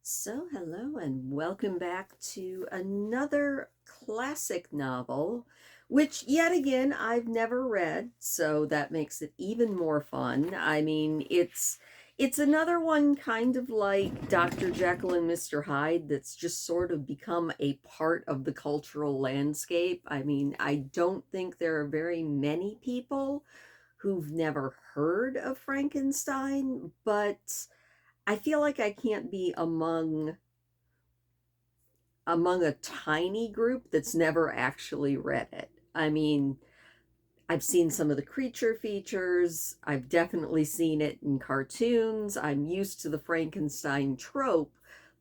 So, hello and welcome back to another classic novel, which yet again I've never read, so that makes it even more fun. It's another one kind of like Dr. Jekyll and Mr. Hyde that's just sort of become a part of the cultural landscape. I don't think there are very many people who've never heard of Frankenstein, but I feel like I can't be among a tiny group that's never actually read it. I've seen some of the creature features. I've definitely seen it in cartoons. I'm used to the Frankenstein trope,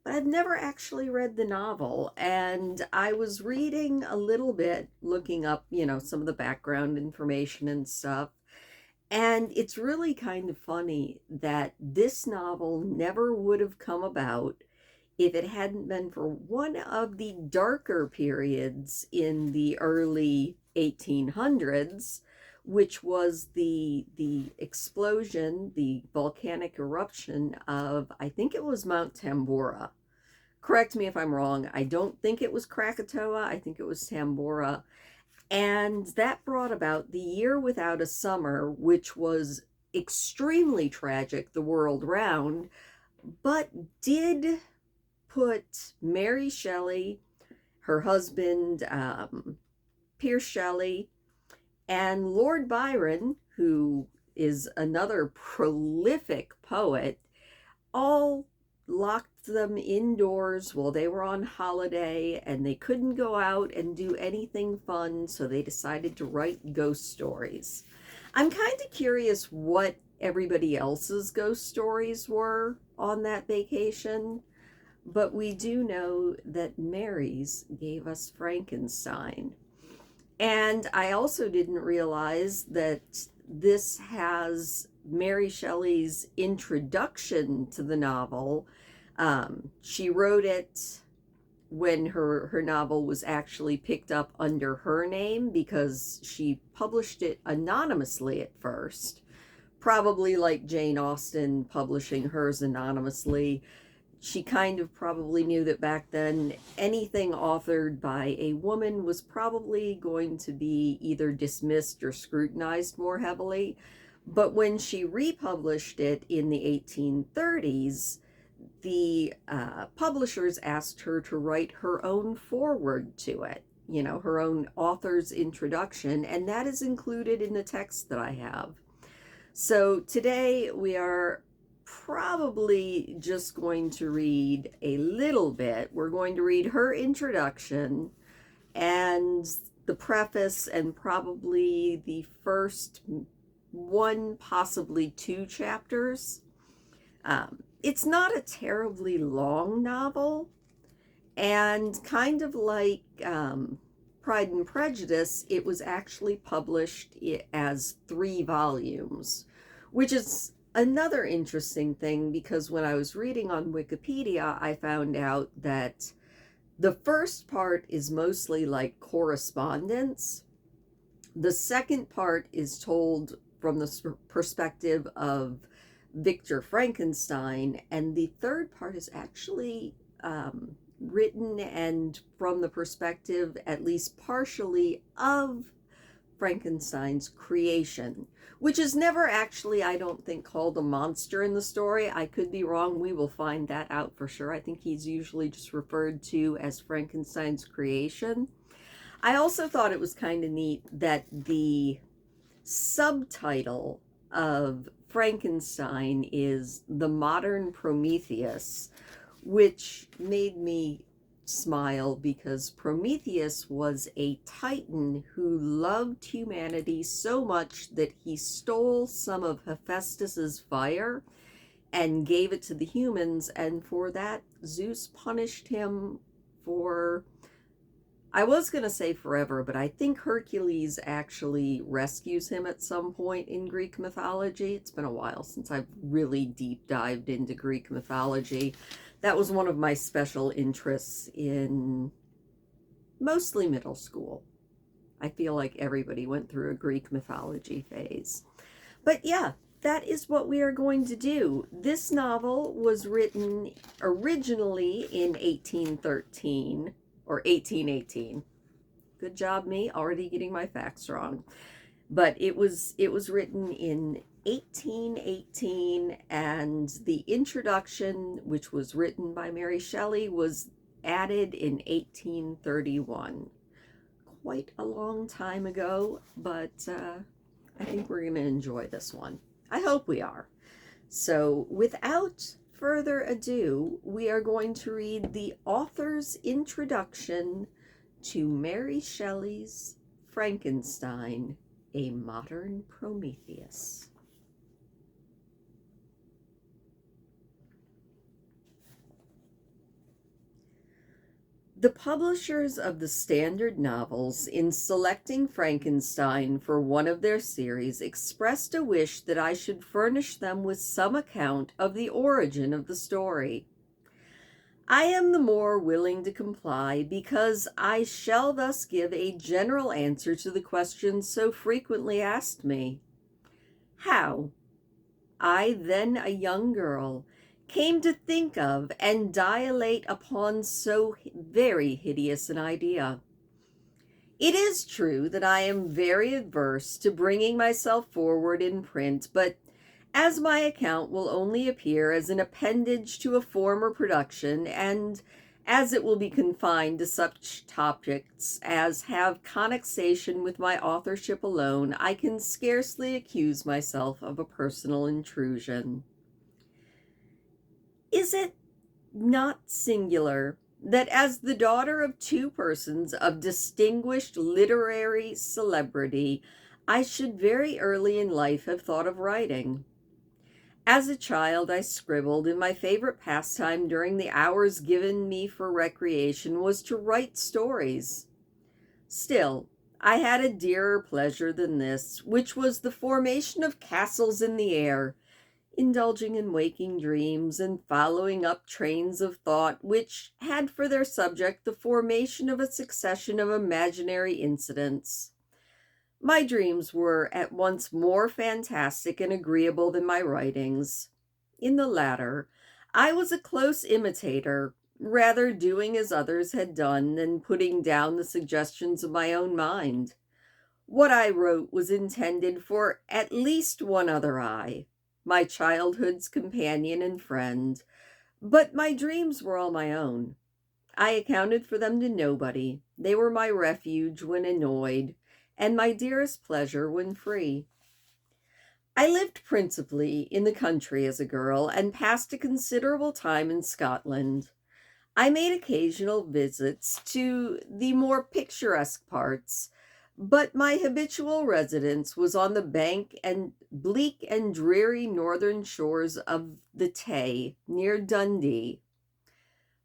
but I've never actually read the novel. And I was reading a little bit, looking up, some of the background information and stuff. And it's really kind of funny that this novel never would have come about if it hadn't been for one of the darker periods in the early 1800s, which was the explosion, the volcanic eruption of, I think it was Mount Tambora. Correct me if I'm wrong. I don't think it was Krakatoa. I think it was Tambora. And that brought about the year without a summer, which was extremely tragic the world round, but did put Mary Shelley, her husband, Percy Shelley, and Lord Byron, who is another prolific poet, all locked them indoors while they were on holiday and they couldn't go out and do anything fun, so they decided to write ghost stories. I'm kind of curious what everybody else's ghost stories were on that vacation, but we do know that Mary's gave us Frankenstein. And I also didn't realize that this has Mary Shelley's introduction to the novel. She wrote it when her novel was actually picked up under her name because she published it anonymously at first, probably like Jane Austen publishing hers anonymously. She kind of probably knew that back then anything authored by a woman was probably going to be either dismissed or scrutinized more heavily. But when she republished it in the 1830s, the publishers asked her to write her own foreword to it, her own author's introduction, and that is included in the text that I have. So today we are probably just going to read a little bit. We're going to read her introduction and the preface and probably the first one, possibly two chapters. It's not a terribly long novel, and kind of like Pride and Prejudice, it was actually published as 3 volumes, which is another interesting thing because when I was reading on Wikipedia, I found out that the first part is mostly like correspondence. The second part is told from the perspective of Victor Frankenstein, and the third part is actually written and from the perspective, at least partially, of Frankenstein's creation, which is never actually, I don't think, called a monster in the story. I could be wrong. We will find that out for sure. I think he's usually just referred to as Frankenstein's creation. I also thought it was kind of neat that the subtitle of Frankenstein is The Modern Prometheus, which made me smile because Prometheus was a titan who loved humanity so much that he stole some of Hephaestus's fire and gave it to the humans, and for that Zeus punished him for, I was going to say forever, but I think Hercules actually rescues him at some point in Greek mythology. It's been a while since I've really deep dived into Greek mythology. That was one of my special interests in mostly middle school. I feel like everybody went through a Greek mythology phase. But yeah, that is what we are going to do. This novel was written originally in 1813 or 1818. Good job, me, already getting my facts wrong. But it was written in 1818, and the introduction, which was written by Mary Shelley, was added in 1831. Quite a long time ago, but I think we're going to enjoy this one. I hope we are. So without further ado, we are going to read the author's introduction to Mary Shelley's Frankenstein, a Modern Prometheus. The publishers of the Standard Novels, in selecting Frankenstein for one of their series, expressed a wish that I should furnish them with some account of the origin of the story. I am the more willing to comply because I shall thus give a general answer to the question so frequently asked me. How, I, then a young girl, came to think of and dilate upon so very hideous an idea. It is true that I am very averse to bringing myself forward in print, but as my account will only appear as an appendage to a former production, and as it will be confined to such topics as have connexation with my authorship alone, I can scarcely accuse myself of a personal intrusion. Is it not singular that as the daughter of two persons of distinguished literary celebrity, I should very early in life have thought of writing? As a child, I scribbled, and my favorite pastime during the hours given me for recreation was to write stories. Still, I had a dearer pleasure than this, which was the formation of castles in the air, indulging in waking dreams and following up trains of thought which had for their subject the formation of a succession of imaginary incidents. My dreams were at once more fantastic and agreeable than my writings. In the latter, I was a close imitator, rather doing as others had done than putting down the suggestions of my own mind. What I wrote was intended for at least one other eye, my childhood's companion and friend, but my dreams were all my own. I accounted for them to nobody. They were my refuge when annoyed, and my dearest pleasure when free. I lived principally in the country as a girl, and passed a considerable time in Scotland. I made occasional visits to the more picturesque parts, but my habitual residence was on the bleak and dreary northern shores of the Tay, near Dundee.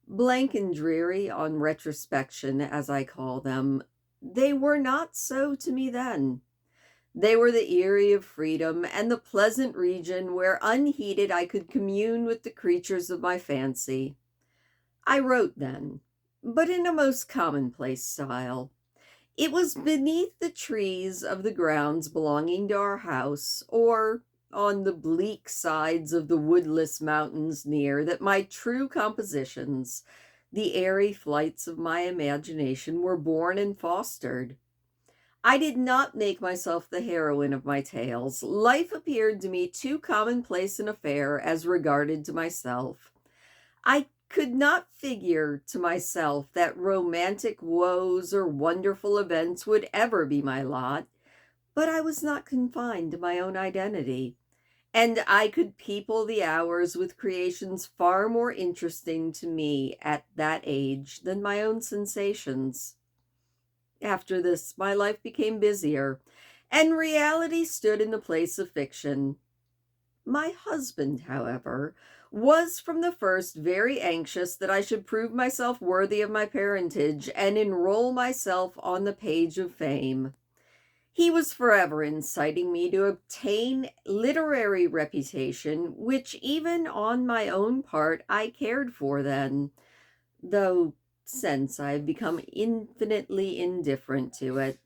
Blank and dreary on retrospection, as I call them, they were not so to me then. They were the eyrie of freedom and the pleasant region where unheeded I could commune with the creatures of my fancy. I wrote then, but in a most commonplace style. It was beneath the trees of the grounds belonging to our house, or on the bleak sides of the woodless mountains near, that my true compositions, the airy flights of my imagination, were born and fostered. I did not make myself the heroine of my tales. Life appeared to me too commonplace an affair as regarded to myself. I could not figure to myself that romantic woes or wonderful events would ever be my lot, but I was not confined to my own identity, and I could people the hours with creations far more interesting to me at that age than my own sensations. After this, my life became busier, and reality stood in the place of fiction. My husband, however, was from the first very anxious that I should prove myself worthy of my parentage and enroll myself on the page of fame. He was forever inciting me to obtain literary reputation, which even on my own part I cared for then, though since I have become infinitely indifferent to it.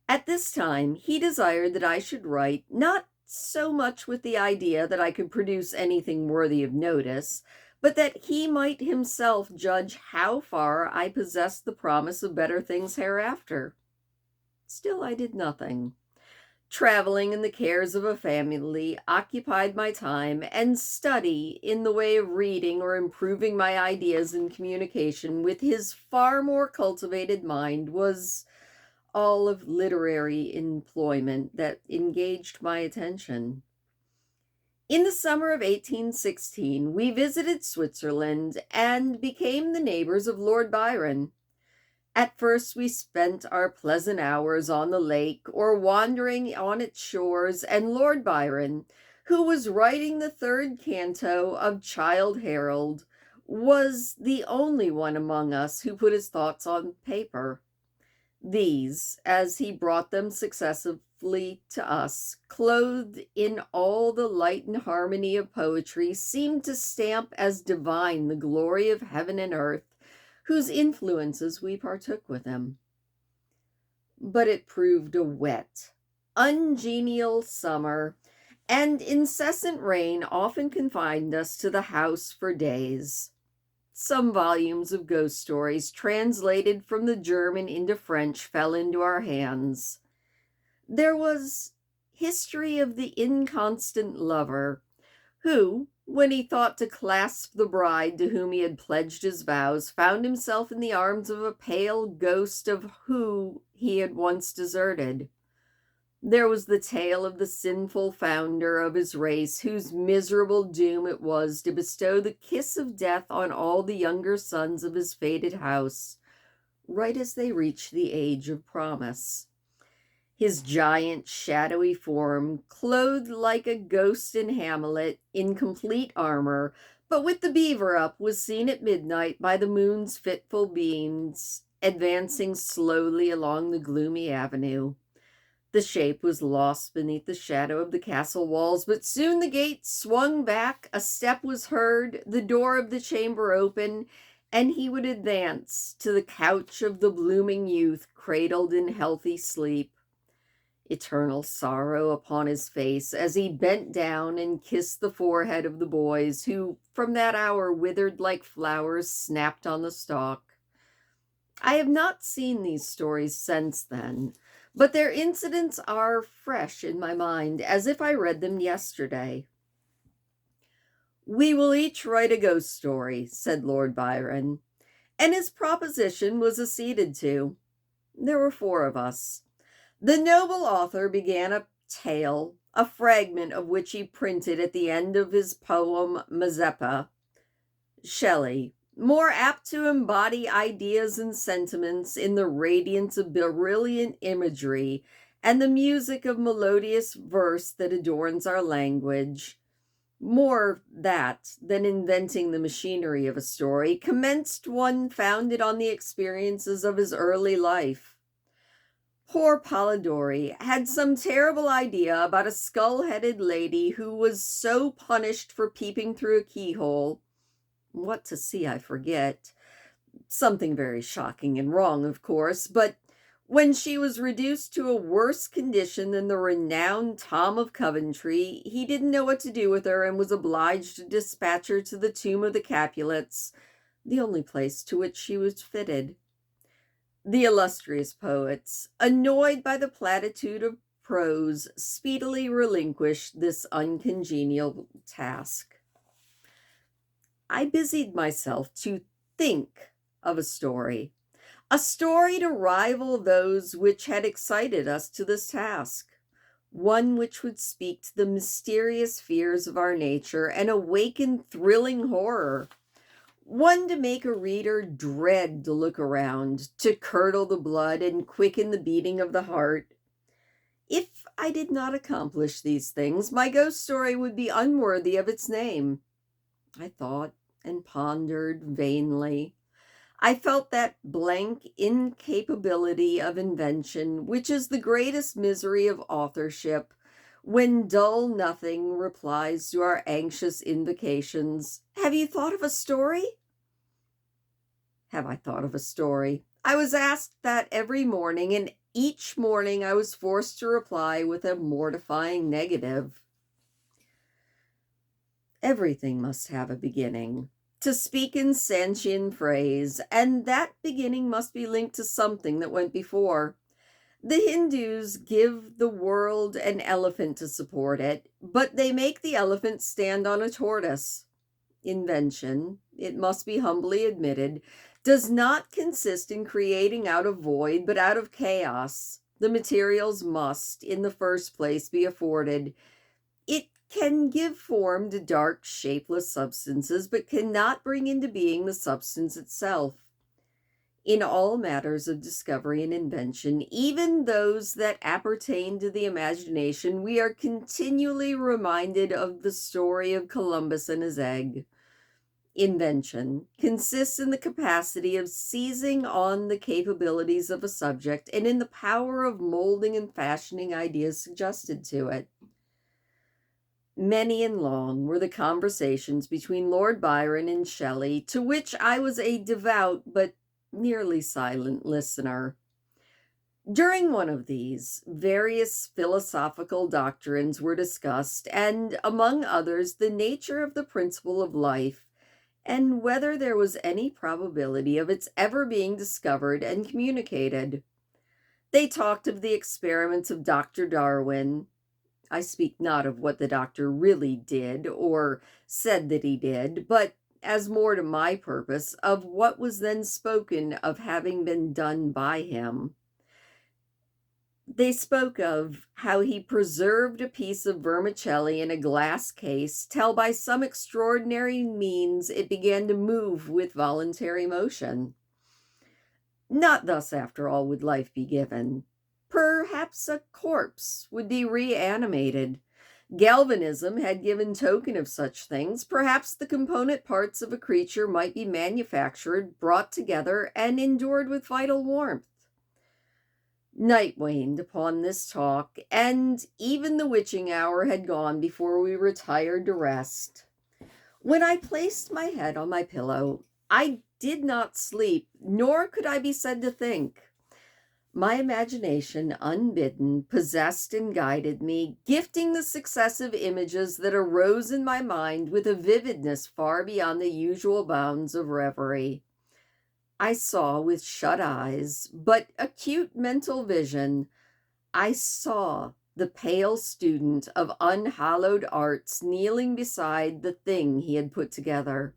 At this time, he desired that I should write, not so much with the idea that I could produce anything worthy of notice, but that he might himself judge how far I possessed the promise of better things hereafter. Still, I did nothing. Traveling and the cares of a family occupied my time, and study in the way of reading or improving my ideas in communication with his far more cultivated mind was all of literary employment that engaged my attention. In the summer of 1816, we visited Switzerland and became the neighbors of Lord Byron. At first, we spent our pleasant hours on the lake or wandering on its shores, and Lord Byron, who was writing the third canto of Childe Harold, was the only one among us who put his thoughts on paper. These, as he brought them successively to us, clothed in all the light and harmony of poetry, seemed to stamp as divine the glory of heaven and earth, whose influences we partook with him. But it proved a wet, ungenial summer, and incessant rain often confined us to the house for days. Some volumes of ghost stories translated from the German into French fell into our hands. There was History of the Inconstant Lover, who, when he thought to clasp the bride to whom he had pledged his vows, found himself in the arms of a pale ghost of who he had once deserted. There was the tale of the sinful founder of his race, whose miserable doom it was to bestow the kiss of death on all the younger sons of his fated house, right as they reached the age of promise. His giant, shadowy form, clothed like a ghost in Hamlet, in complete armor, but with the beaver up, was seen at midnight by the moon's fitful beams, advancing slowly along the gloomy avenue. The shape was lost beneath the shadow of the castle walls, but soon the gate swung back, a step was heard, the door of the chamber open, and he would advance to the couch of the blooming youth cradled in healthy sleep. Eternal sorrow upon his face as he bent down and kissed the forehead of the boys, who from that hour withered like flowers snapped on the stalk. I have not seen these stories since then, but their incidents are fresh in my mind, as if I read them yesterday. "We will each write a ghost story," said Lord Byron, and his proposition was acceded to. There were 4 of us. The noble author began a tale, a fragment of which he printed at the end of his poem Mazeppa. Shelley, more apt to embody ideas and sentiments in the radiance of brilliant imagery and the music of melodious verse that adorns our language, more that than inventing the machinery of a story, commenced one founded on the experiences of his early life. Poor Polidori had some terrible idea about a skull-headed lady who was so punished for peeping through a keyhole. What to see, I forget. Something very shocking and wrong, of course, but when she was reduced to a worse condition than the renowned Tom of Coventry, he didn't know what to do with her and was obliged to dispatch her to the tomb of the Capulets, the only place to which she was fitted. The illustrious poets, annoyed by the platitude of prose, speedily relinquished this uncongenial task. I busied myself to think of a story to rival those which had excited us to this task, one which would speak to the mysterious fears of our nature and awaken thrilling horror, one to make a reader dread to look around, to curdle the blood and quicken the beating of the heart. If I did not accomplish these things, my ghost story would be unworthy of its name. I thought and pondered vainly. I felt that blank incapability of invention, which is the greatest misery of authorship, when dull nothing replies to our anxious invocations. "Have you thought of a story?" Have I thought of a story? I was asked that every morning, and each morning I was forced to reply with a mortifying negative. Everything must have a beginning, to speak in Sanchian phrase, and that beginning must be linked to something that went before. The Hindus give the world an elephant to support it, but they make the elephant stand on a tortoise. Invention, it must be humbly admitted, does not consist in creating out of void, but out of chaos. The materials must, in the first place, be afforded. It can give form to dark, shapeless substances, but cannot bring into being the substance itself. In all matters of discovery and invention, even those that appertain to the imagination, we are continually reminded of the story of Columbus and his egg. Invention consists in the capacity of seizing on the capabilities of a subject and in the power of molding and fashioning ideas suggested to it. Many and long were the conversations between Lord Byron and Shelley, to which I was a devout but nearly silent listener. During one of these, various philosophical doctrines were discussed, and among others, the nature of the principle of life, and whether there was any probability of its ever being discovered and communicated. They talked of the experiments of Dr. Darwin. I speak not of what the doctor really did or said that he did, but, as more to my purpose, of what was then spoken of having been done by him. They spoke of how he preserved a piece of vermicelli in a glass case till by some extraordinary means it began to move with voluntary motion. Not thus, after all, would life be given. Perhaps a corpse would be reanimated. Galvanism had given token of such things. Perhaps the component parts of a creature might be manufactured, brought together, and endured with vital warmth. Night waned upon this talk, and even the witching hour had gone before we retired to rest. When I placed my head on my pillow, I did not sleep, nor could I be said to think. My imagination, unbidden, possessed and guided me, gifting the successive images that arose in my mind with a vividness far beyond the usual bounds of reverie. I saw with shut eyes, but acute mental vision, I saw the pale student of unhallowed arts kneeling beside the thing he had put together.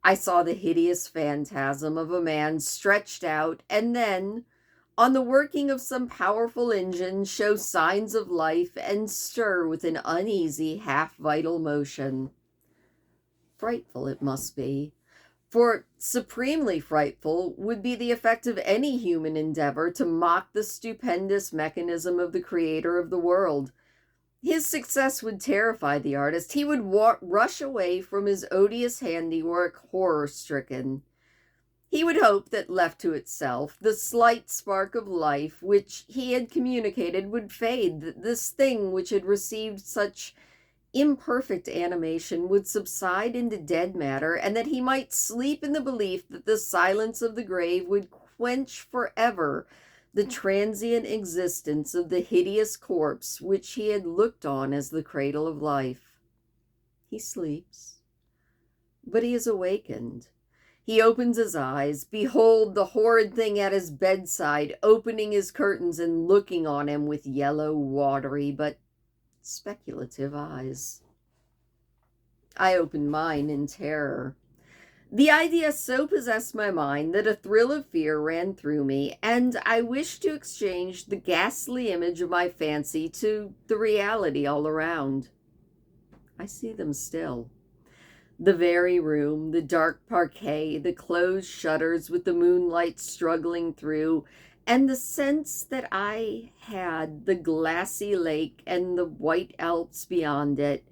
I saw the hideous phantasm of a man stretched out, and then, on the working of some powerful engine, show signs of life and stir with an uneasy, half-vital motion. Frightful it must be, for supremely frightful would be the effect of any human endeavor to mock the stupendous mechanism of the creator of the world. His success would terrify the artist. He would rush away from his odious handiwork horror-stricken. He would hope that, left to itself, the slight spark of life which he had communicated would fade, that this thing which had received such imperfect animation would subside into dead matter, and that he might sleep in the belief that the silence of the grave would quench forever the transient existence of the hideous corpse which he had looked on as the cradle of life. He sleeps, but he is awakened. He opens his eyes. Behold the horrid thing at his bedside, opening his curtains and looking on him with yellow, watery, but speculative eyes. I opened mine in terror. The idea so possessed my mind that a thrill of fear ran through me, and I wished to exchange the ghastly image of my fancy to the reality all around. I see them still. The very room, the dark parquet, the closed shutters with the moonlight struggling through, and the sense that I had the glassy lake and the white Alps beyond it.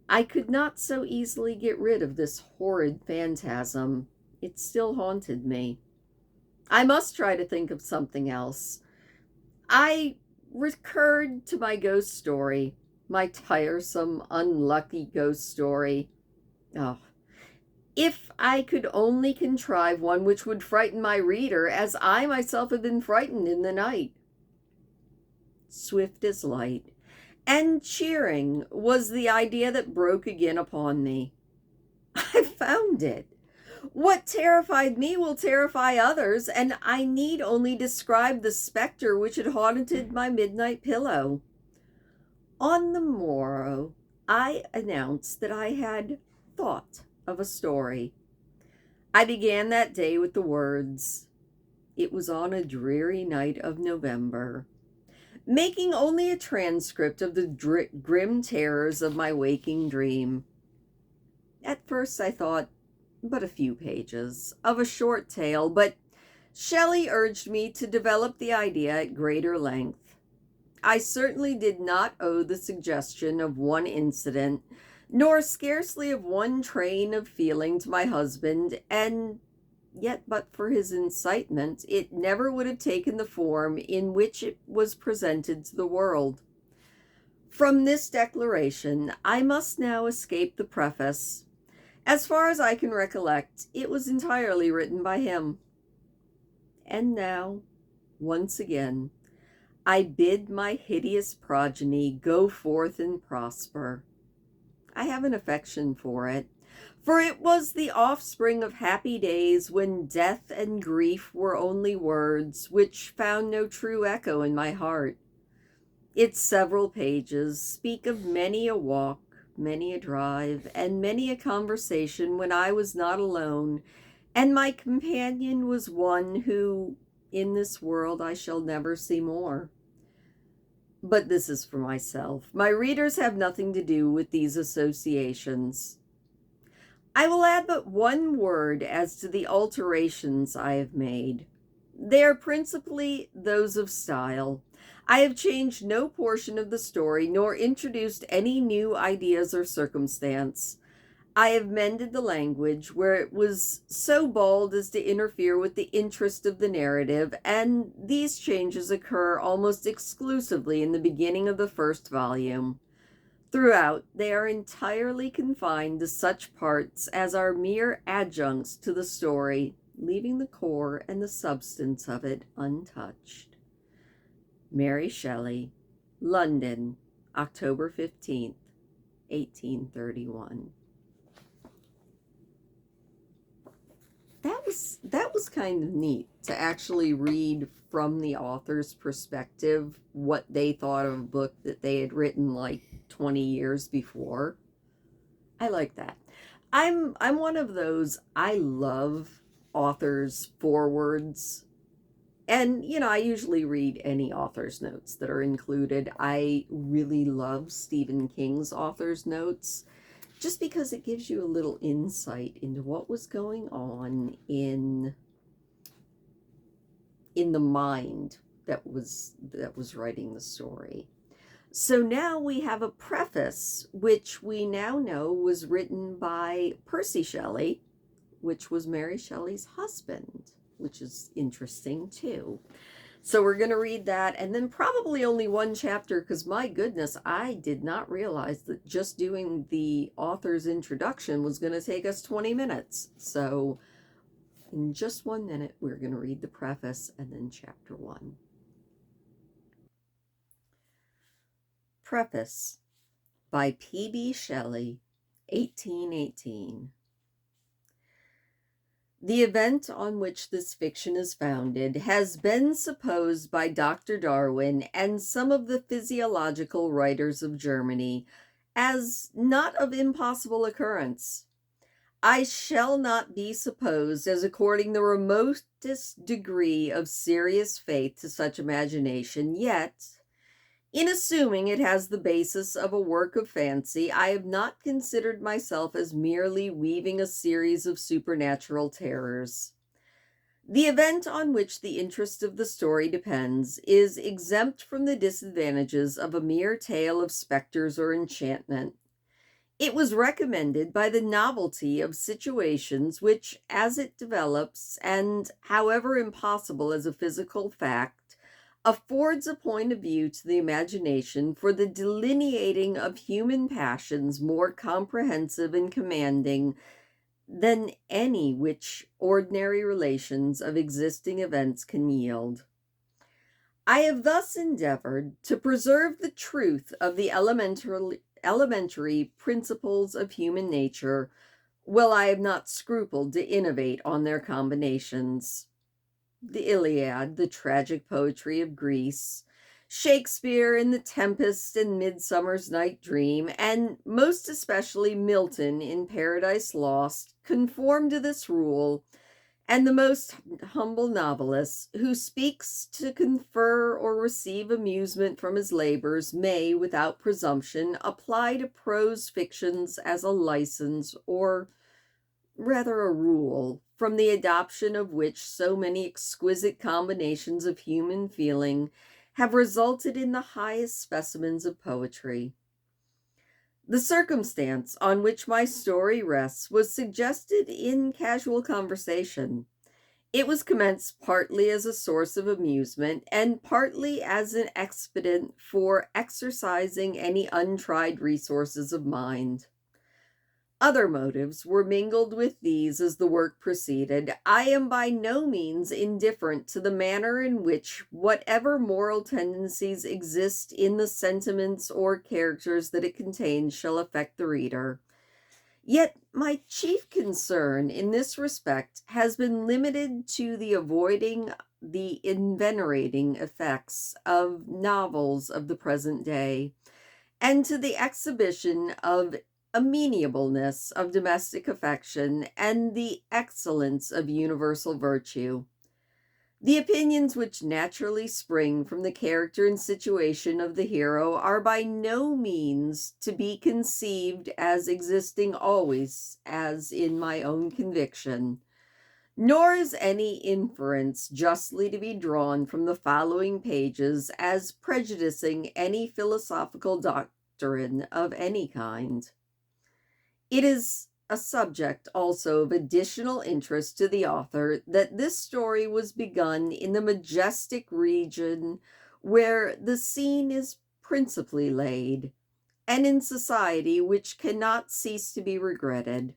I could not so easily get rid of this horrid phantasm. It still haunted me. I must try to think of something else. I recurred to my ghost story, my tiresome, unlucky ghost story. Oh, if I could only contrive one which would frighten my reader as I myself had been frightened in the night. swift as light, and cheering was the idea that broke again upon me. I found it. What terrified me will terrify others, and I need only describe the specter which had haunted my midnight pillow. On the morrow, I announced that I had thought of a story. I began that day with the words, "It was on a dreary night of November," making only a transcript of the grim terrors of my waking dream. At first I thought but a few pages of a short tale, but Shelley urged me to develop the idea at greater length. I certainly did not owe the suggestion of one incident, nor scarcely of one train of feeling to my husband, and yet but for his incitement, it never would have taken the form in which it was presented to the world. From this declaration, I must now escape the preface. As far as I can recollect, it was entirely written by him. And now, once again, I bid my hideous progeny go forth and prosper. I have an affection for it was the offspring of happy days when death and grief were only words, which found no true echo in my heart. Its several pages speak of many a walk, many a drive, and many a conversation when I was not alone, and my companion was one who, in this world, I shall never see more. But this is for myself. My readers have nothing to do with these associations. I will add but one word as to the alterations I have made. They are principally those of style. I have changed no portion of the story, nor introduced any new ideas or circumstance. I have mended the language where it was so bald as to interfere with the interest of the narrative, and these changes occur almost exclusively in the beginning of the first volume. Throughout, they are entirely confined to such parts as are mere adjuncts to the story, leaving the core and the substance of it untouched. Mary Shelley, London, October 15th, 1831. That was kind of neat to actually read from the author's perspective what they thought of a book that they had written like 20 years before. I like that. I'm one of those, I love authors' forewords. And, I usually read any author's notes that are included. I really love Stephen King's author's notes, just because it gives you a little insight into what was going on in the mind that was writing the story. So now we have a preface, which we now know was written by Percy Shelley, which was Mary Shelley's husband, which is interesting too. So we're going to read that, and then probably only one chapter, because my goodness, I did not realize that just doing the author's introduction was going to take us 20 minutes. So in just 1 minute, we're going to read the preface and then chapter 1. Preface by P.B. Shelley, 1818. The event on which this fiction is founded has been supposed by Dr. Darwin and some of the physiological writers of Germany as not of impossible occurrence. I shall not be supposed as according the remotest degree of serious faith to such imagination, yet, in assuming it has the basis of a work of fancy, I have not considered myself as merely weaving a series of supernatural terrors. The event on which the interest of the story depends is exempt from the disadvantages of a mere tale of specters or enchantment. It was recommended by the novelty of situations which, as it develops, and however impossible as a physical fact, affords a point of view to the imagination for the delineating of human passions more comprehensive and commanding than any which ordinary relations of existing events can yield. I have thus endeavored to preserve the truth of the elementary principles of human nature, while I have not scrupled to innovate on their combinations. The Iliad, the tragic poetry of Greece, Shakespeare in The Tempest and Midsummer's Night Dream, and most especially Milton in Paradise Lost, conform to this rule, and the most humble novelist who speaks to confer or receive amusement from his labors may, without presumption, apply to prose fictions as a license, or rather a rule, from the adoption of which so many exquisite combinations of human feeling have resulted in the highest specimens of poetry. The circumstance on which my story rests was suggested in casual conversation. It was commenced partly as a source of amusement and partly as an expedient for exercising any untried resources of mind. Other motives were mingled with these as the work proceeded. I am by no means indifferent to the manner in which whatever moral tendencies exist in the sentiments or characters that it contains shall affect the reader. Yet my chief concern in this respect has been limited to the avoiding the envenerating effects of novels of the present day, and to the exhibition of amenableness of domestic affection and the excellence of universal virtue. The opinions which naturally spring from the character and situation of the hero are by no means to be conceived as existing always as in my own conviction, nor is any inference justly to be drawn from the following pages as prejudicing any philosophical doctrine of any kind. It is a subject also of additional interest to the author that this story was begun in the majestic region where the scene is principally laid, and in society which cannot cease to be regretted.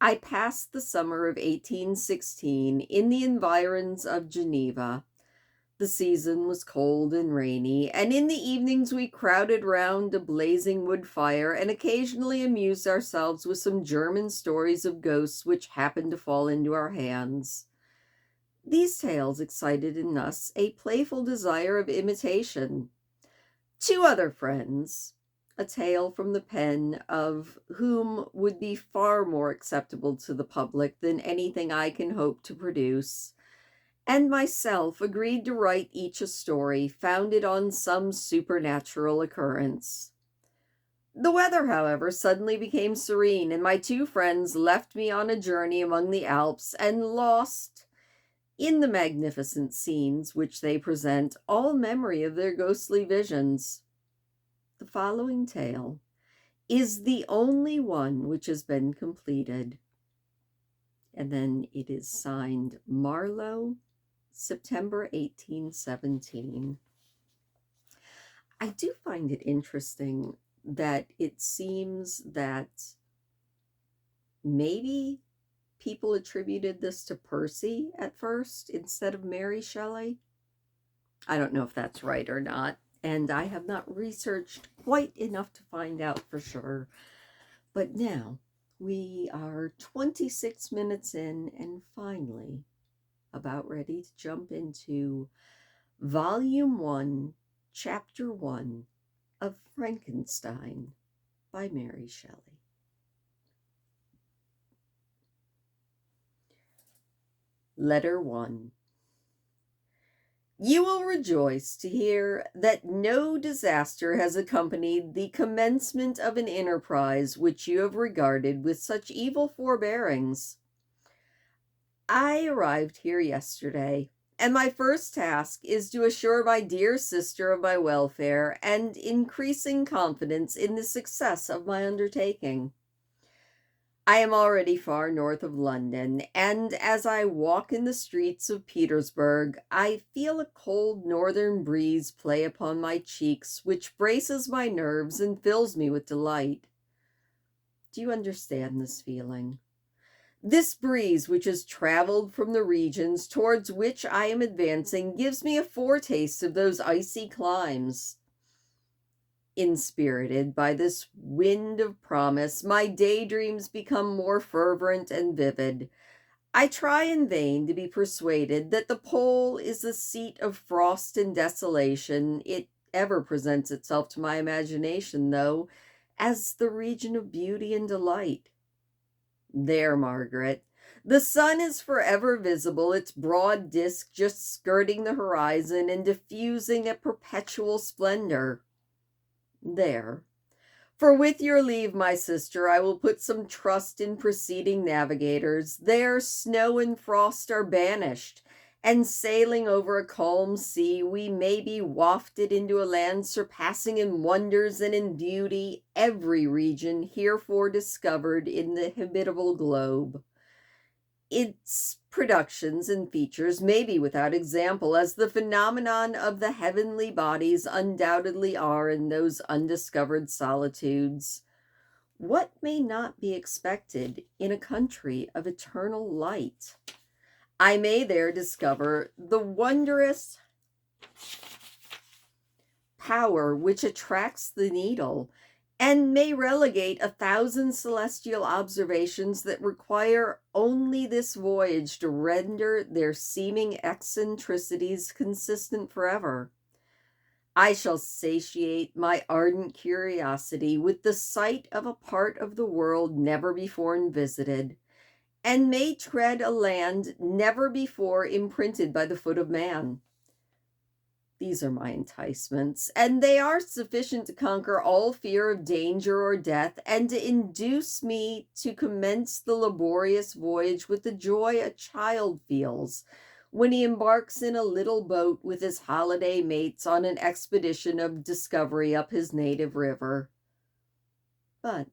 I passed the summer of 1816 in the environs of Geneva. The season was cold and rainy, and in the evenings we crowded round a blazing wood fire and occasionally amused ourselves with some German stories of ghosts which happened to fall into our hands. These tales excited in us a playful desire of imitation. Two other friends, a tale from the pen of whom would be far more acceptable to the public than anything I can hope to produce, and myself agreed to write each a story founded on some supernatural occurrence. The weather, however, suddenly became serene, and my two friends left me on a journey among the Alps, and lost, in the magnificent scenes which they present, all memory of their ghostly visions. The following tale is the only one which has been completed. And then it is signed Marlowe, September 1817. I do find it interesting that it seems that maybe people attributed this to Percy at first instead of Mary Shelley. I don't know if that's right or not, and I have not researched quite enough to find out for sure. But now we are 26 minutes in and finally about ready to jump into Volume 1, Chapter 1 of Frankenstein by Mary Shelley. Letter 1. You will rejoice to hear that no disaster has accompanied the commencement of an enterprise which you have regarded with such evil forbearings. I arrived here yesterday, and my first task is to assure my dear sister of my welfare and increasing confidence in the success of my undertaking. I am already far north of London, and as I walk in the streets of Petersburg, I feel a cold northern breeze play upon my cheeks, which braces my nerves and fills me with delight. Do you understand this feeling? This breeze, which has traveled from the regions towards which I am advancing, gives me a foretaste of those icy climes. Inspirited by this wind of promise, my daydreams become more fervent and vivid. I try in vain to be persuaded that the pole is the seat of frost and desolation. It ever presents itself to my imagination, though, as the region of beauty and delight. There, Margaret, the sun is forever visible, its broad disk just skirting the horizon and diffusing a perpetual splendor. There. For with your leave, my sister, I will put some trust in preceding navigators. There snow and frost are banished, and sailing over a calm sea, we may be wafted into a land surpassing in wonders and in beauty every region herefore discovered in the habitable globe. Its productions and features may be without example, as the phenomenon of the heavenly bodies undoubtedly are in those undiscovered solitudes. What may not be expected in a country of eternal light? I may there discover the wondrous power which attracts the needle, and may relegate 1,000 celestial observations that require only this voyage to render their seeming eccentricities consistent forever. I shall satiate my ardent curiosity with the sight of a part of the world never before visited, and may tread a land never before imprinted by the foot of man. These are my enticements, and they are sufficient to conquer all fear of danger or death, and to induce me to commence the laborious voyage with the joy a child feels when he embarks in a little boat with his holiday mates on an expedition of discovery up his native river. But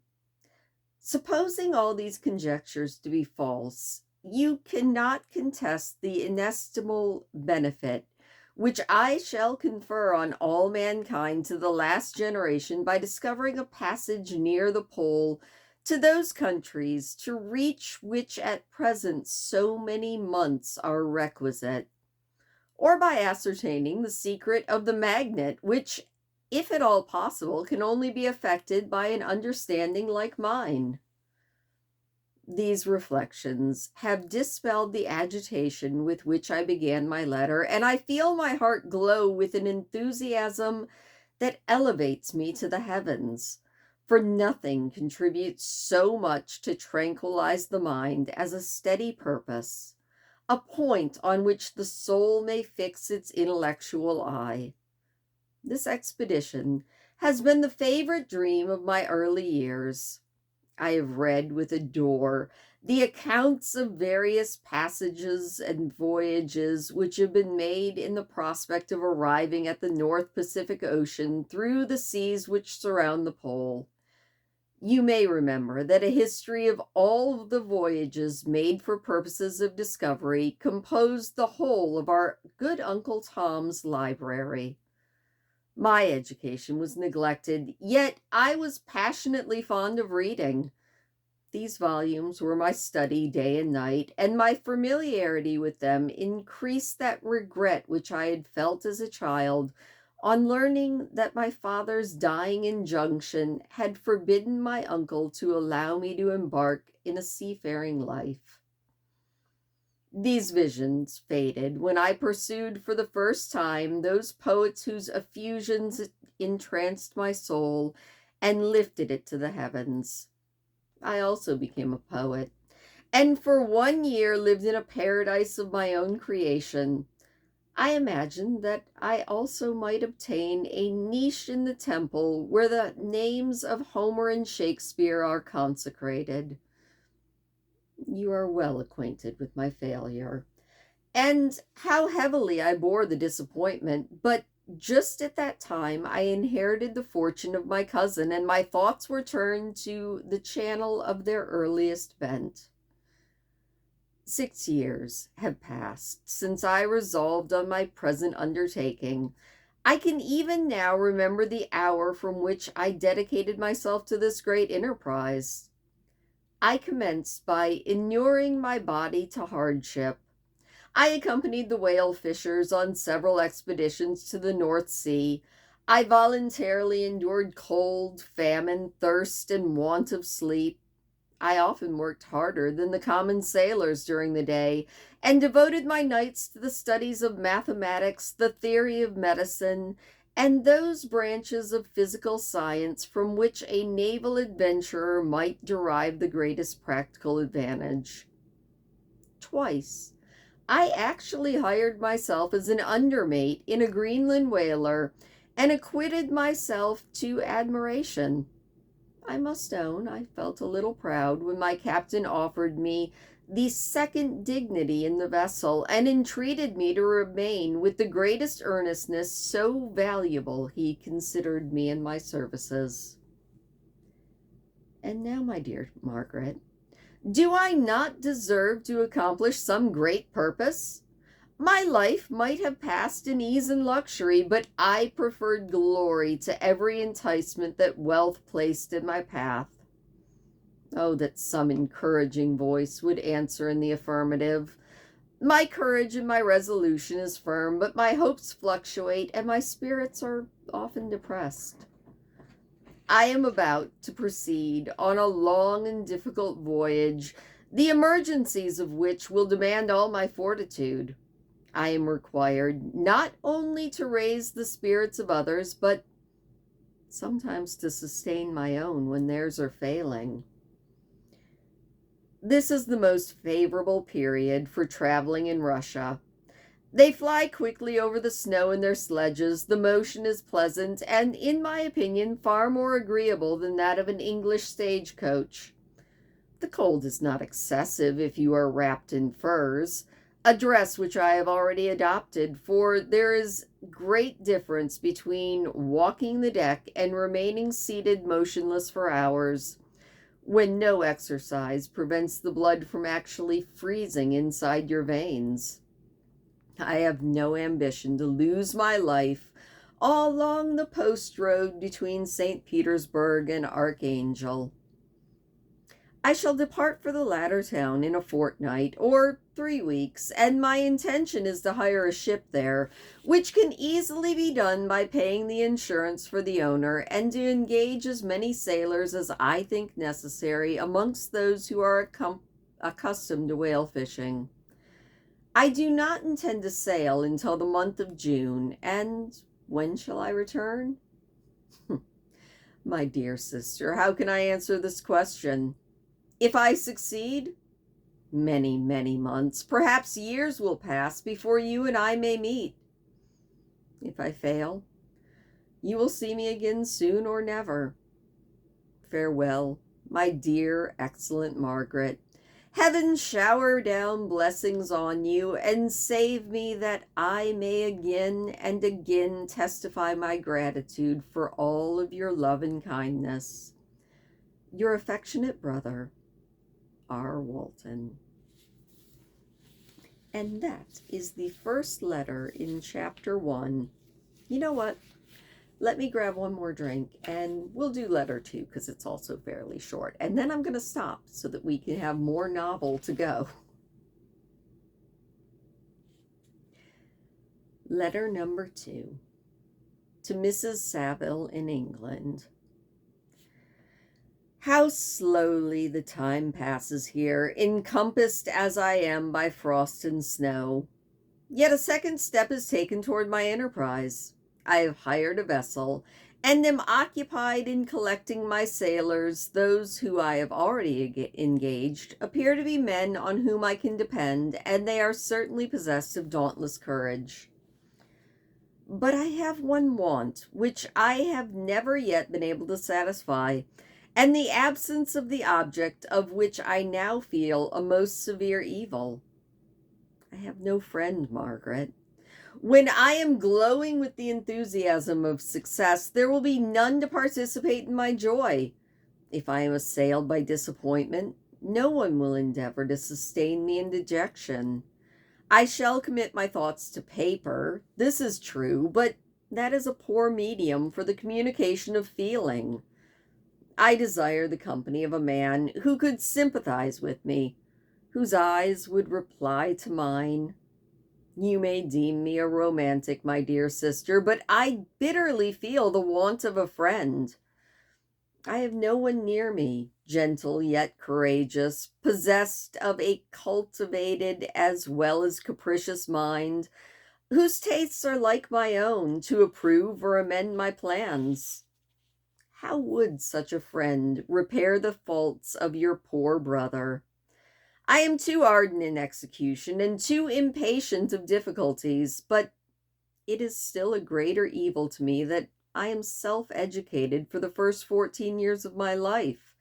supposing all these conjectures to be false, you cannot contest the inestimable benefit which I shall confer on all mankind to the last generation by discovering a passage near the pole to those countries to reach which at present so many months are requisite, or by ascertaining the secret of the magnet, which, if at all possible, can only be effected by an understanding like mine. These reflections have dispelled the agitation with which I began my letter, and I feel my heart glow with an enthusiasm that elevates me to the heavens, for nothing contributes so much to tranquilize the mind as a steady purpose, a point on which the soul may fix its intellectual eye. This expedition has been the favorite dream of my early years. I have read with ardor the accounts of various passages and voyages which have been made in the prospect of arriving at the North Pacific Ocean through the seas which surround the pole. You may remember that a history of all the voyages made for purposes of discovery composed the whole of our good Uncle Tom's library. My education was neglected, yet I was passionately fond of reading. These volumes were my study day and night, and my familiarity with them increased that regret which I had felt as a child on learning that my father's dying injunction had forbidden my uncle to allow me to embark in a seafaring life. These visions faded when I pursued for the first time those poets whose effusions entranced my soul and lifted it to the heavens. I also became a poet, and for 1 year lived in a paradise of my own creation. I imagined that I also might obtain a niche in the temple where the names of Homer and Shakespeare are consecrated. You are well acquainted with my failure, and how heavily I bore the disappointment. But just at that time, I inherited the fortune of my cousin, and my thoughts were turned to the channel of their earliest bent. 6 years have passed since I resolved on my present undertaking. I can even now remember the hour from which I dedicated myself to this great enterprise. I commenced by inuring my body to hardship. I accompanied the whale fishers on several expeditions to the North Sea. I voluntarily endured cold, famine, thirst, and want of sleep. I often worked harder than the common sailors during the day, and devoted my nights to the studies of mathematics, the theory of medicine, and those branches of physical science from which a naval adventurer might derive the greatest practical advantage. Twice, I actually hired myself as an undermate in a Greenland whaler, and acquitted myself to admiration. I must own I felt a little proud when my captain offered me the second dignity in the vessel, and entreated me to remain with the greatest earnestness, so valuable he considered me and my services. And now, my dear Margaret, do I not deserve to accomplish some great purpose? My life might have passed in ease and luxury, but I preferred glory to every enticement that wealth placed in my path. Oh, that some encouraging voice would answer in the affirmative. My courage and my resolution is firm, but my hopes fluctuate, and my spirits are often depressed. I am about to proceed on a long and difficult voyage, the emergencies of which will demand all my fortitude. I am required not only to raise the spirits of others, but sometimes to sustain my own when theirs are failing. This is the most favorable period for traveling in Russia. They fly quickly over the snow in their sledges, the motion is pleasant, and, in my opinion, far more agreeable than that of an English stagecoach. The cold is not excessive if you are wrapped in furs, a dress which I have already adopted, for there is great difference between walking the deck and remaining seated motionless for hours, when no exercise prevents the blood from actually freezing inside your veins. I have no ambition to lose my life all along the post road between St. Petersburg and Archangel. I shall depart for the latter town in a fortnight or 3 weeks, and my intention is to hire a ship there, which can easily be done by paying the insurance for the owner, and to engage as many sailors as I think necessary amongst those who are accustomed to whale fishing. I do not intend to sail until the month of June, and when shall I return? My dear sister, how can I answer this question? If I succeed, many, many months, perhaps years will pass before you and I may meet. If I fail, you will see me again soon or never. Farewell, my dear, excellent Margaret. Heaven shower down blessings on you, and save me that I may again and again testify my gratitude for all of your love and kindness. Your affectionate brother, R. Walton. And that is the first letter in chapter 1. You know what? Let me grab one more drink and we'll do letter 2 because it's also fairly short. And then I'm going to stop so that we can have more novel to go. Letter number 2 to Mrs. Saville in England. How slowly the time passes here, encompassed as I am by frost and snow. Yet a second step is taken toward my enterprise. I have hired a vessel, and am occupied in collecting my sailors. Those who I have already engaged appear to be men on whom I can depend, and they are certainly possessed of dauntless courage. But I have one want, which I have never yet been able to satisfy, and the absence of the object of which I now feel a most severe evil. I have no friend, Margaret. When I am glowing with the enthusiasm of success, there will be none to participate in my joy. If I am assailed by disappointment, no one will endeavor to sustain me in dejection. I shall commit my thoughts to paper, this is true, but that is a poor medium for the communication of feeling. I desire the company of a man who could sympathize with me, whose eyes would reply to mine. You may deem me a romantic, my dear sister, but I bitterly feel the want of a friend. I have no one near me, gentle yet courageous, possessed of a cultivated as well as capricious mind, whose tastes are like my own, to approve or amend my plans. How would such a friend repair the faults of your poor brother? I am too ardent in execution and too impatient of difficulties, but it is still a greater evil to me that I am self-educated for the first 14 years of my life.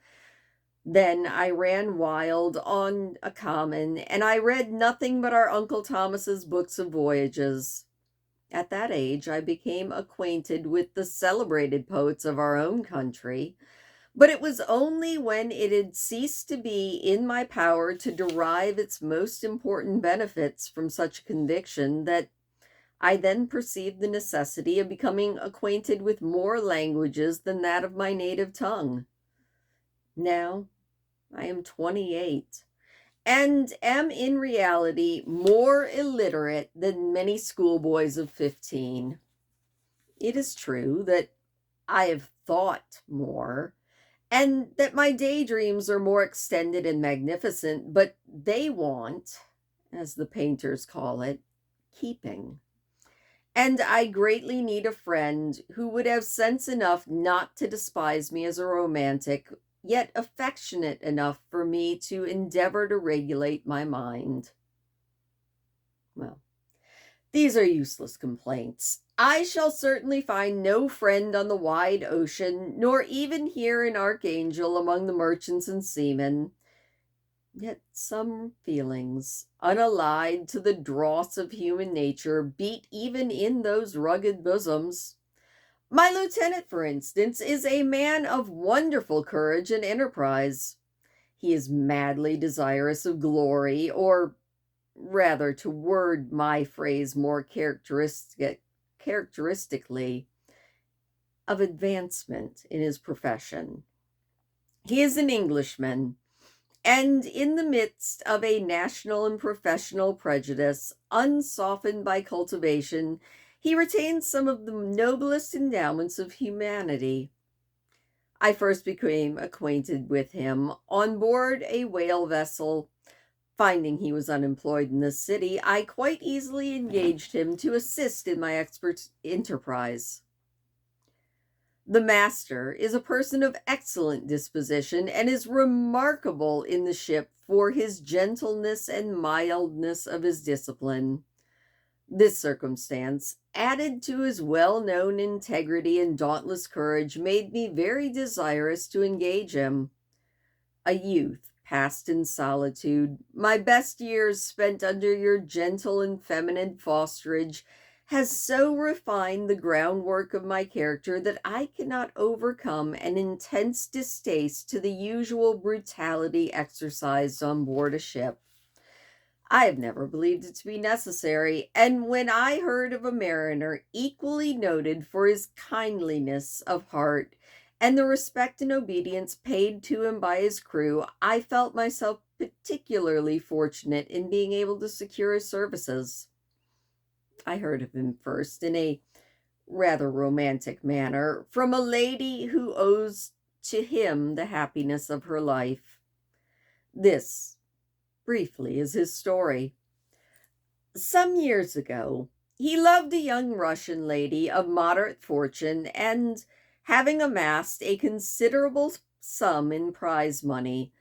Then I ran wild on a common, and I read nothing but our Uncle Thomas's books of voyages. At that age, I became acquainted with the celebrated poets of our own country, but it was only when it had ceased to be in my power to derive its most important benefits from such conviction that I then perceived the necessity of becoming acquainted with more languages than that of my native tongue. Now I am 28 and am in reality more illiterate than many schoolboys of 15. It is true that I have thought more, and that my daydreams are more extended and magnificent, but they want, as the painters call it, keeping. And I greatly need a friend who would have sense enough not to despise me as a romantic, yet affectionate enough for me to endeavor to regulate my mind. Well, these are useless complaints. I shall certainly find no friend on the wide ocean, nor even here in Archangel among the merchants and seamen. Yet some feelings, unallied to the dross of human nature, beat even in those rugged bosoms. My lieutenant, for instance, is a man of wonderful courage and enterprise. He is madly desirous of glory, or rather, to word my phrase more characteristically, of advancement in his profession. He is an Englishman, and in the midst of a national and professional prejudice, unsoftened by cultivation, he retains some of the noblest endowments of humanity. I first became acquainted with him on board a whale vessel. Finding he was unemployed in the city, I quite easily engaged him to assist in my expert enterprise. The master is a person of excellent disposition, and is remarkable in the ship for his gentleness and mildness of his discipline. This circumstance, added to his well-known integrity and dauntless courage, made me very desirous to engage him. A youth passed in solitude, my best years spent under your gentle and feminine fosterage, has so refined the groundwork of my character that I cannot overcome an intense distaste to the usual brutality exercised on board a ship. I have never believed it to be necessary, and when I heard of a mariner equally noted for his kindliness of heart and the respect and obedience paid to him by his crew, I felt myself particularly fortunate in being able to secure his services. I heard of him first in a rather romantic manner from a lady who owes to him the happiness of her life. This, briefly, is his story. Some years ago, he loved a young Russian lady of moderate fortune, and having amassed a considerable sum in prize money,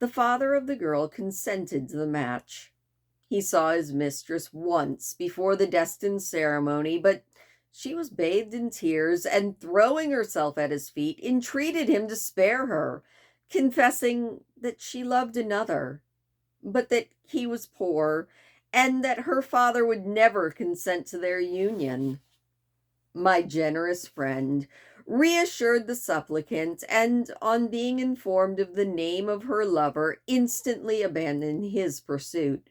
the father of the girl consented to the match. He saw his mistress once before the destined ceremony, but she was bathed in tears, and throwing herself at his feet, entreated him to spare her, confessing that she loved another, but that he was poor, and that her father would never consent to their union. My generous friend reassured the supplicant, and on being informed of the name of her lover, instantly abandoned his pursuit.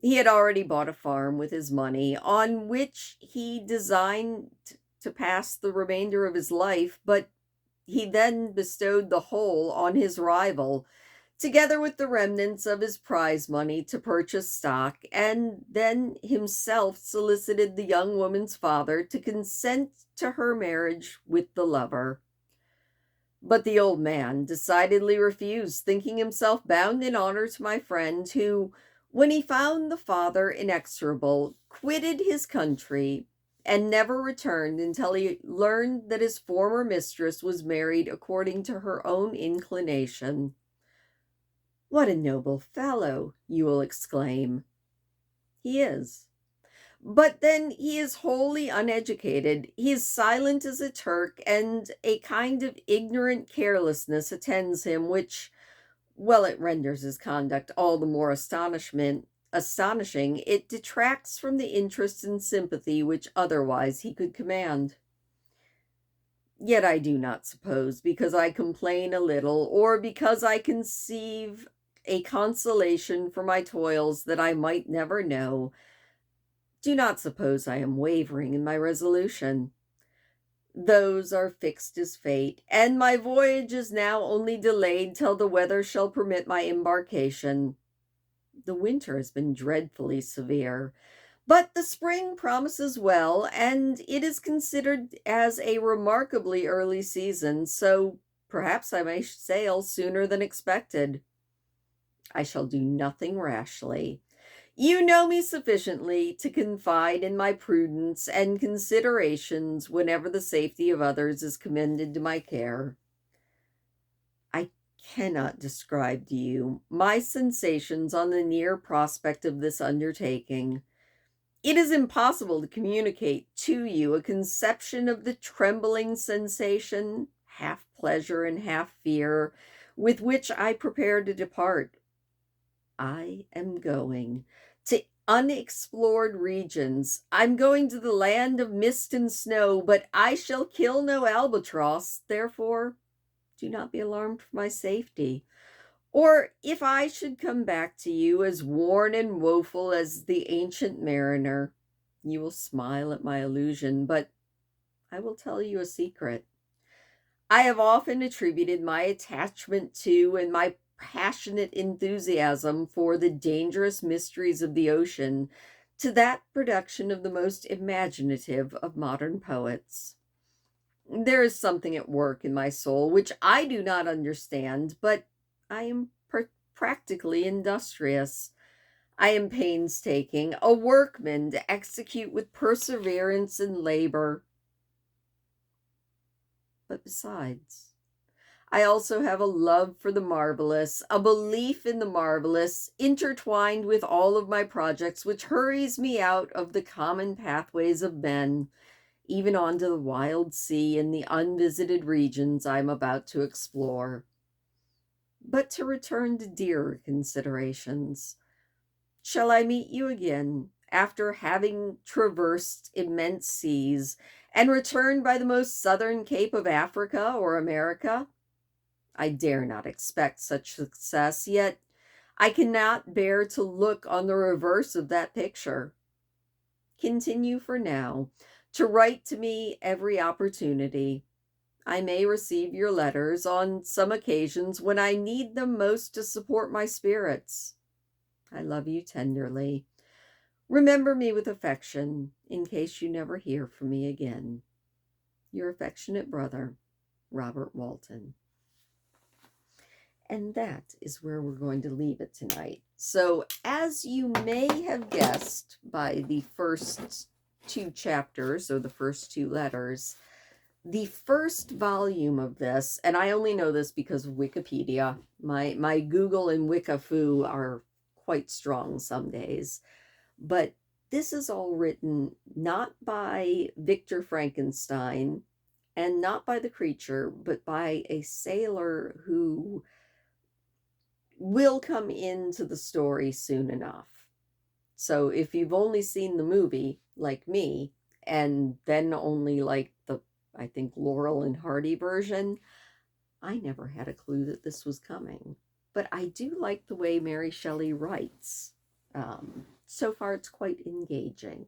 He had already bought a farm with his money, on which he designed to pass the remainder of his life, but He then bestowed the whole on his rival, together with the remnants of his prize money to purchase stock, and then himself solicited the young woman's father to consent to her marriage with the lover. But the old man decidedly refused, thinking himself bound in honor to my friend, who, when he found the father inexorable, quitted his country and never returned until he learned that his former mistress was married according to her own inclination. What a noble fellow, you will exclaim. He is. But then he is wholly uneducated. He is silent as a Turk, and a kind of ignorant carelessness attends him, which, well, it renders his conduct all the more astonishing. It detracts from the interest and sympathy which otherwise he could command. Yet I do not suppose, because I complain a little, or because I conceive a consolation for my toils that I might never know, do not suppose I am wavering in my resolution. Those are fixed as fate, and my voyage is now only delayed till the weather shall permit my embarkation. The winter has been dreadfully severe, but the spring promises well, and it is considered as a remarkably early season, so perhaps I may sail sooner than expected. I shall do nothing rashly. You know me sufficiently to confide in my prudence and considerations whenever the safety of others is commended to my care. I cannot describe to you my sensations on the near prospect of this undertaking. It is impossible to communicate to you a conception of the trembling sensation, half pleasure and half fear, with which I prepare to depart. I am going to unexplored regions. I'm going to the land of mist and snow, but I shall kill no albatross. Therefore, do not be alarmed for my safety. Or if I should come back to you as worn and woeful as the ancient mariner, you will smile at my illusion, but I will tell you a secret. I have often attributed my attachment to and my passionate enthusiasm for the dangerous mysteries of the ocean to that production of the most imaginative of modern poets. There is something at work in my soul which I do not understand, but I am practically industrious. I am painstaking, a workman to execute with perseverance and labor. But besides, I also have a love for the marvelous, a belief in the marvelous, intertwined with all of my projects, which hurries me out of the common pathways of men, even onto the wild sea and the unvisited regions I am about to explore. But to return to dearer considerations, shall I meet you again after having traversed immense seas and returned by the most southern cape of Africa or America? I dare not expect such success, yet I cannot bear to look on the reverse of that picture. Continue for now to write to me every opportunity. I may receive your letters on some occasions when I need them most to support my spirits. I love you tenderly. Remember me with affection in case you never hear from me again. Your affectionate brother, Robert Walton. And that is where we're going to leave it tonight. So, as you may have guessed by the first two chapters, or the first two letters, the first volume of this, and I only know this because of Wikipedia. My Google and Wikifoo are quite strong some days. But this is all written not by Victor Frankenstein and not by the creature, but by a sailor who will come into the story soon enough. So if you've only seen the movie, like me, and then only like the, I think, Laurel and Hardy version, I never had a clue that this was coming. But I do like the way Mary Shelley writes. So far, it's quite engaging.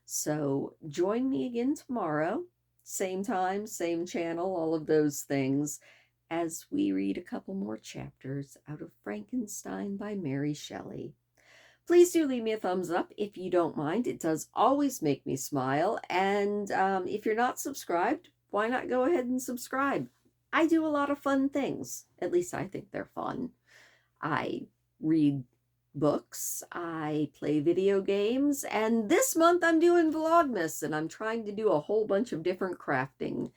So join me again tomorrow same time, same channel, all of those things, as we read a couple more chapters out of Frankenstein by Mary Shelley. Please do leave me a thumbs up if you don't mind. It does always make me smile. And if you're not subscribed, why not go ahead and subscribe? I do a lot of fun things. At least I think they're fun. I read books, I play video games, and this month I'm doing Vlogmas, and I'm trying to do a whole bunch of different crafting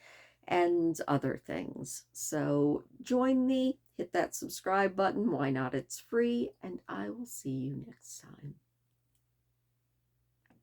and other things. So join me, hit that subscribe button. Why not? It's free, and I will see you next time.